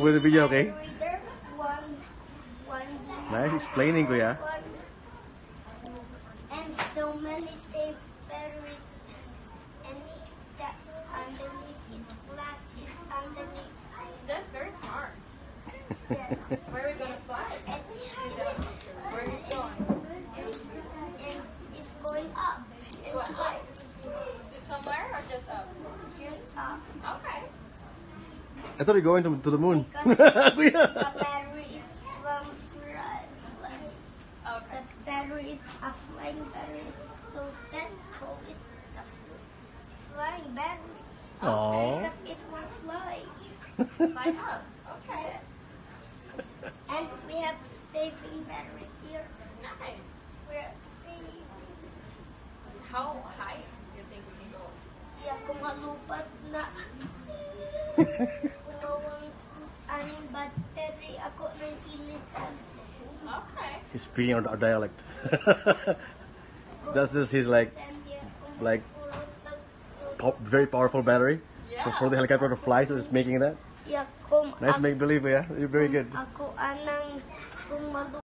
with the video, okay? Reader, one, Nice explaining, kuya. and so many safe batteries, and the underneath is glass is underneath. That's very smart. Yes. Where are we gonna fly? And Where is it going? and it's going up and What, high. To somewhere or just up? Just up. Okay. I thought you're going to the moon. Because the battery is from flying. Okay. The battery is a flying battery, so that coal is the flying battery. Aww. Because it will fly. Fly up. Okay. Yes. And we have saving batteries here. Nice. We're saving. How high do you think we can go? Yeah, kung malupat na. Kunawang aning battery ako ng ilisan. Okay. He's speaking our dialect. That's this. He's like And yeah, kung Like- mapulot na- very powerful battery Yeah. for the helicopter to fly. So it's making that. Yeah, kung Nice make believe, yeah. You're very good. ako anang kung malupat